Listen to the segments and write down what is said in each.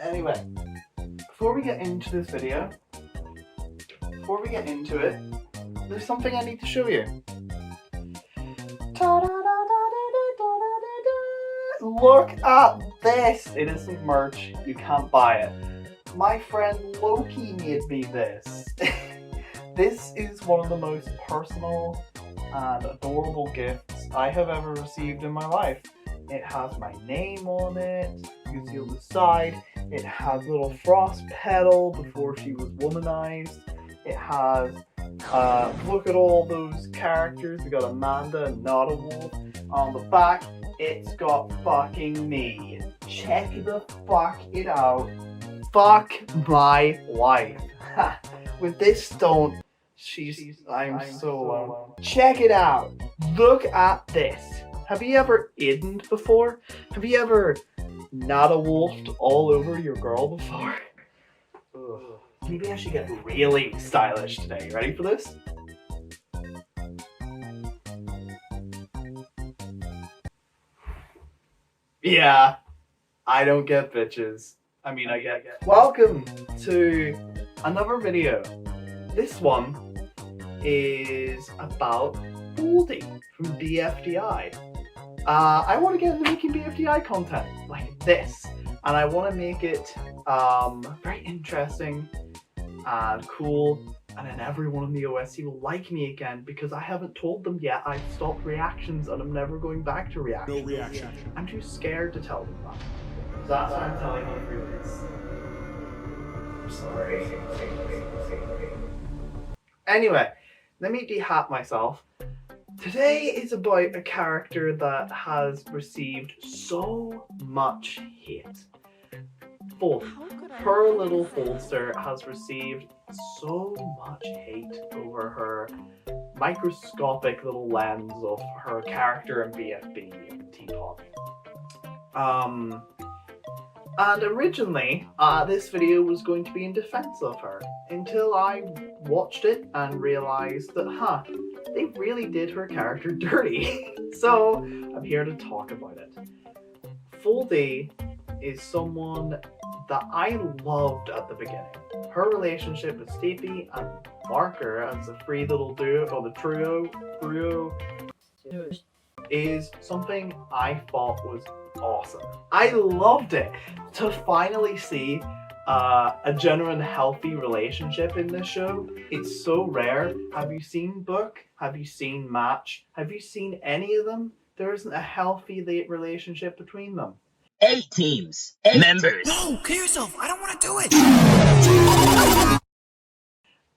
Anyway, before we get into this video, there's something I need to show you. Look at this! It isn't merch, you can't buy it. My friend Loki made me this. This is one of the most personal and adorable gifts I have ever received in my life. It has my name on it, you can see on the side. It has a little frost petal before she was womanized. It has, look at all those characters. We got Amanda and Not a Wolf. On the back, it's got fucking me. Check the fuck it out. Fuck my wife. With this stone, I'm so alone. Check it out. Look at this. Have you ever iddened before? Have you ever not a wolfed all over your girl before? Ugh. Maybe I should get really stylish today. You ready for this? Yeah, I don't get bitches. I mean, I get. Welcome to another video. This one is about Foldy from BFDI. I want to get into making BFDI content like this, and I want to make it very interesting and cool, and then everyone in the OSC will like me again because I haven't told them yet I've stopped reactions and I'm never going back to reactions. No reaction. I'm too scared to tell them that. So that's why I'm telling you through this. I'm sorry. Anyway, let me de-hat myself. Today is about a character that has received so much hate. Foldy, her little Foldster, has received so much hate over her microscopic little lens of her character in BFB and Teapot. And originally, this video was going to be in defense of her, until I watched it and realized that, they really did her character dirty. So, I'm here to talk about it. Foldy is someone that I loved at the beginning. Her relationship with Stapy and Marker as a free little duo, or the trio, is something I thought was awesome. I loved it. To finally see a genuine healthy relationship in this show, it's so rare. Have you seen Book? Have you seen Match? Have you seen any of them? There isn't a healthy relationship between them. 8 teams. 8 members. No, kill yourself. I don't want to do it.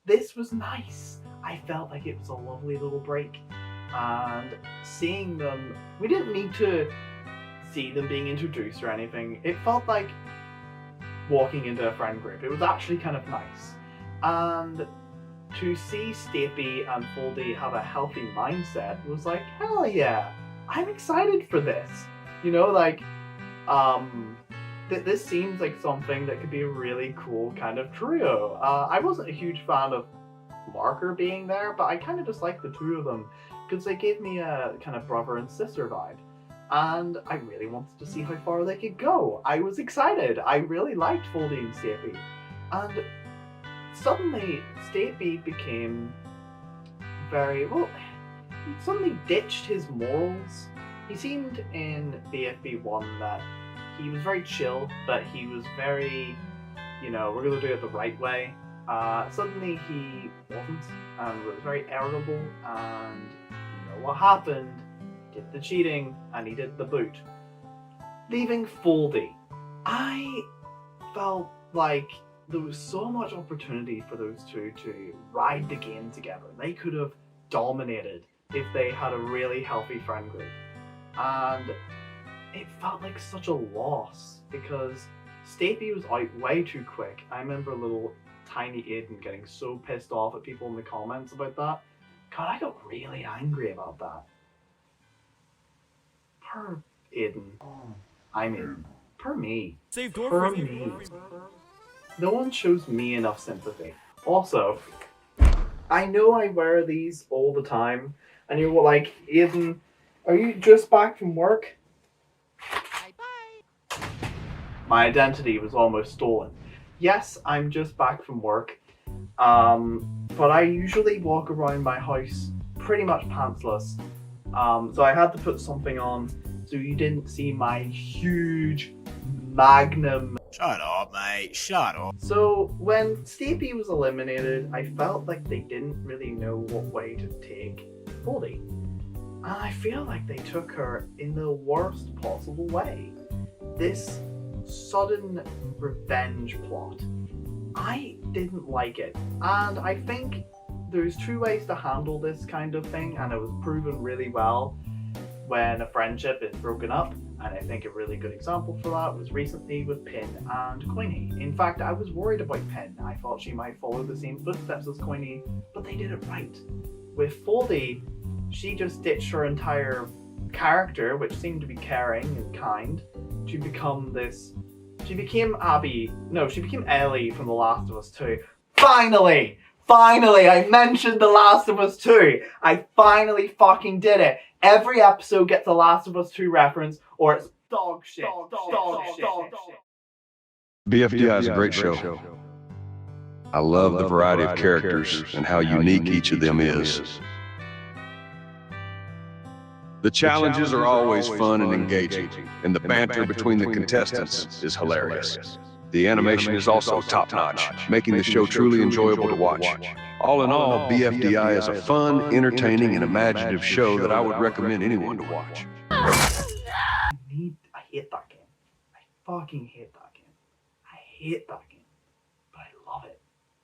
This was nice. I felt like it was a lovely little break. And seeing them, we didn't need to see them being introduced or anything. It felt like walking into a friend group. It was actually kind of nice. And to see Stapy and Foldy have a healthy mindset was like, hell yeah, I'm excited for this. You know, like, this seems like something that could be a really cool kind of trio. I wasn't a huge fan of Marker being there, but I kind of just liked the two of them because they gave me a kind of brother and sister vibe. And I really wanted to see how far they could go. I was excited. I really liked Foldy and Stapy. And suddenly, Stapy became very, well, he suddenly ditched his morals. He seemed in BFB 1 that he was very chill, but he was very, you know, we're going to do it the right way. Suddenly he wasn't, and was very irritable, and you know what happened? Did the cheating, and he did the boot. Leaving Foldy, I felt like there was so much opportunity for those two to ride the game together. They could have dominated if they had a really healthy friend group. And it felt like such a loss because Stapy was out way too quick. I remember little tiny Aiden getting so pissed off at people in the comments about that. God, I got really angry about that. Per Aiden. I mean, per me. Per me. No one shows me enough sympathy. Also, I know I wear these all the time, and you're like, Aiden, are you just back from work? Bye-bye. My identity was almost stolen. Yes, I'm just back from work, but I usually walk around my house pretty much pantsless. So I had to put something on so you didn't see my huge magnum. Shut up, mate. Shut up. So when Stapy was eliminated, I felt like they didn't really know what way to take Foldy. And I feel like they took her in the worst possible way. This sudden revenge plot. I didn't like it. And I think there's two ways to handle this kind of thing, and it was proven really well when a friendship is broken up. And I think a really good example for that was recently with Pin and Coiny. In fact, I was worried about Pin. I thought she might follow the same footsteps as Coiny, but they did it right. With Foldy, she just ditched her entire character, which seemed to be caring and kind, to become this. She became she became Ellie from The Last of Us 2. Finally! Finally, I mentioned The Last of Us 2. I finally fucking did it. Every episode gets a Last of Us 2 reference, or it's dog shit. Dog shit. BFDI is a great show. I love the variety of characters and how unique each of them is. The challenges are always fun and engaging, and the banter between the contestants is hilarious. The animation is also top-notch, making the show truly enjoyable to watch. All in all, BFDI is a fun, entertaining, and imaginative show that I would recommend anyone to watch. I hate that game. I fucking hate that game. I hate that game. But I love it.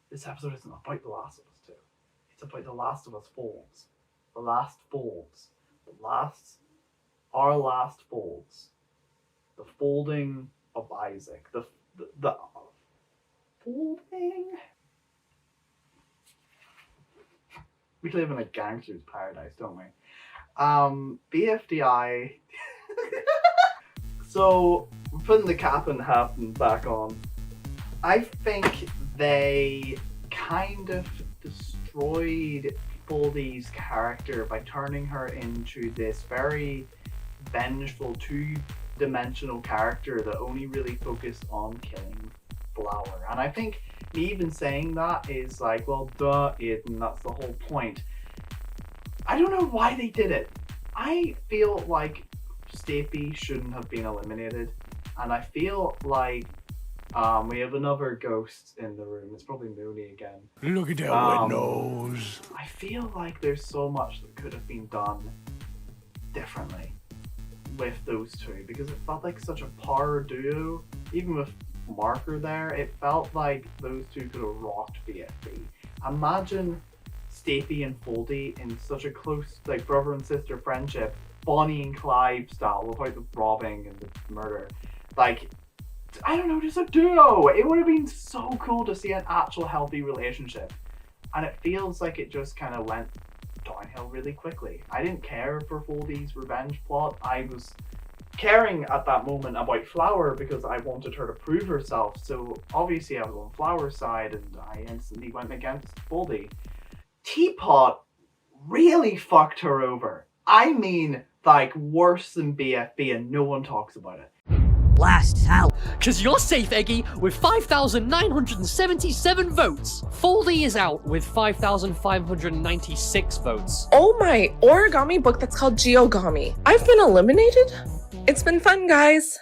This episode isn't about The Last of Us 2. It's about The Last of Us Folds. The last folds. Our last folds. The folding of Isaac. The folding? We live in a gangster's paradise, don't we? BFDI. So, we're putting the cap and hat back on. I think they kind of destroyed Foldy's character by turning her into this very vengeful, two-dimensional character that only really focused on killing Flower. And I think me even saying that is like, well, duh, Aiden, that's the whole point. I don't know why they did it. I feel like Stapy shouldn't have been eliminated, and I feel like we have another ghost in the room. It's probably Mooney again. Look at that wet nose. I feel like there's so much that could have been done differently with those two, because it felt like such a power duo. Even with Marker there, it felt like those two could have rocked BFD. Imagine Stapy and Foldy in such a close, like, brother and sister friendship, Bonnie and Clyde style, without the robbing and the murder. Like, I don't know, just a duo. It would have been so cool to see an actual healthy relationship. And it feels like it just kind of went downhill really quickly. I didn't care for Foldy's revenge plot. I was caring at that moment about Flower because I wanted her to prove herself. So obviously I was on Flower's side and I instantly went against Foldy. Teapot really fucked her over. I mean, like, worse than BFB, and no one talks about it. Last tally. Cause you're safe, Eggy, with 5,977 votes. Foldy is out with 5,596 votes. Oh, my origami book that's called Geogami. I've been eliminated? It's been fun, guys.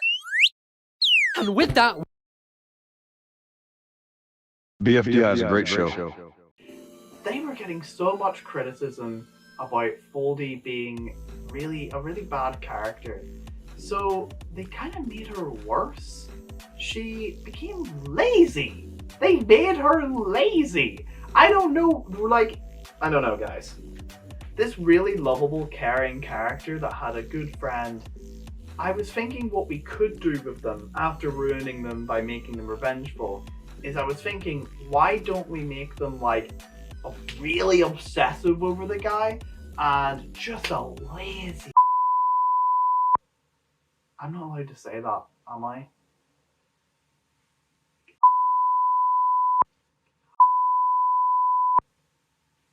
And with that, BFDI is a great show. They were getting so much criticism about Foldy being a really bad character. So they kind of made her worse. She became lazy. They made her lazy. I don't know, guys. This really lovable, caring character that had a good friend, I was thinking what we could do with them after ruining them by making them revengeful, is I was thinking, why don't we make them like really obsessive over the guy and just a lazy. I'm not allowed to say that, am I?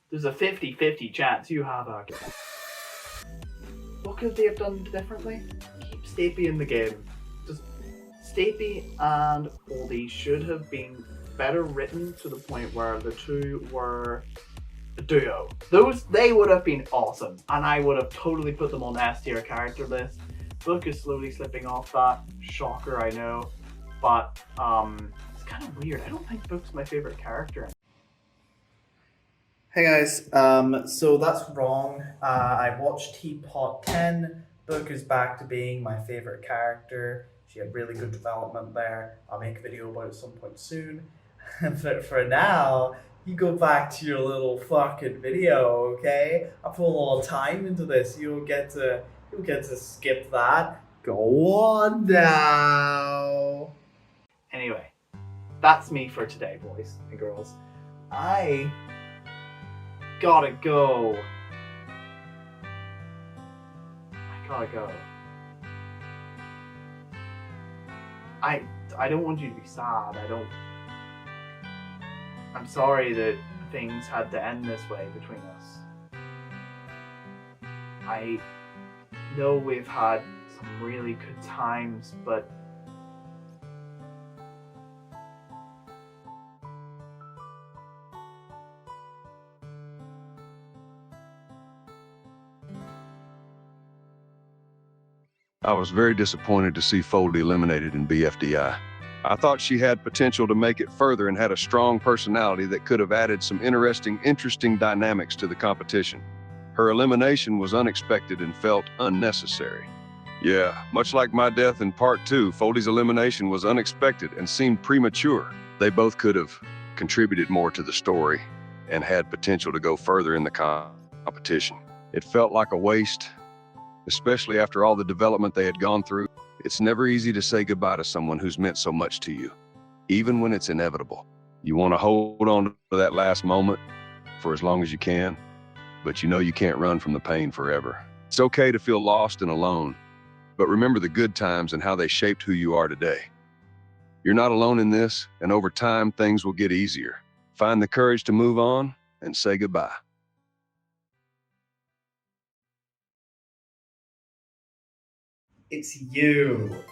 There's a 50-50 chance you have a... What could they have done differently? Keep Stapy in the game. Just Stapy and Foldy should have been better written to the point where the two were a duo. They would have been awesome, and I would have totally put them on S tier character list. Book is slowly slipping off that. Shocker, I know, but it's kind of weird. I don't think Book's my favorite character. Hey guys, so that's wrong. I watched Teapot 10. Book is back to being my favorite character. She had really good development there. I'll make a video about it at some point soon. But for now, you go back to your little fucking video, okay? I put a lot of time into this. You'll get to skip that. Go on now. Anyway, that's me for today, boys and girls. I gotta go. I don't want you to be sad. I'm sorry that things had to end this way between us. I know we've had some really good times, but I was very disappointed to see Foldy eliminated in BFDI. I thought she had potential to make it further and had a strong personality that could have added some interesting dynamics to the competition. Her elimination was unexpected and felt unnecessary. Yeah, much like my death in part 2, Foldy's elimination was unexpected and seemed premature. They both could have contributed more to the story and had potential to go further in the competition. It felt like a waste, especially after all the development they had gone through. It's never easy to say goodbye to someone who's meant so much to you, even when it's inevitable. You want to hold on to that last moment for as long as you can, but you know you can't run from the pain forever. It's okay to feel lost and alone, but remember the good times and how they shaped who you are today. You're not alone in this, and over time, things will get easier. Find the courage to move on and say goodbye. it's you.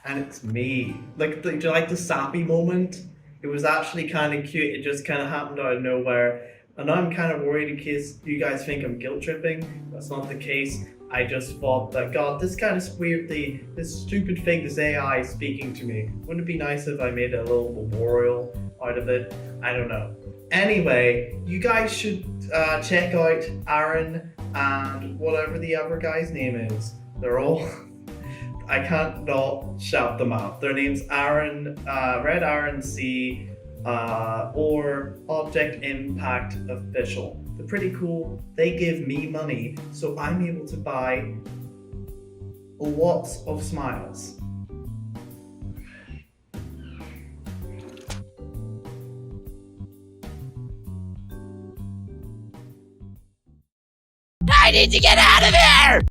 And it's me. Like, do you like the sappy moment? It was actually kind of cute. It just kind of happened out of nowhere. And now I'm kind of worried in case you guys think I'm guilt tripping. That's not the case. I just thought that, God, this kind of weirdly, this stupid thing, this AI is speaking to me. Wouldn't it be nice if I made a little memorial out of it? I don't know. Anyway, you guys should check out Aaron and whatever the other guy's name is. They're all... I can't not shout them out. Their name's Aaron, Red Aaron C, or Object Impact Official. They're pretty cool. They give me money, so I'm able to buy lots of smiles. I need to get out of here!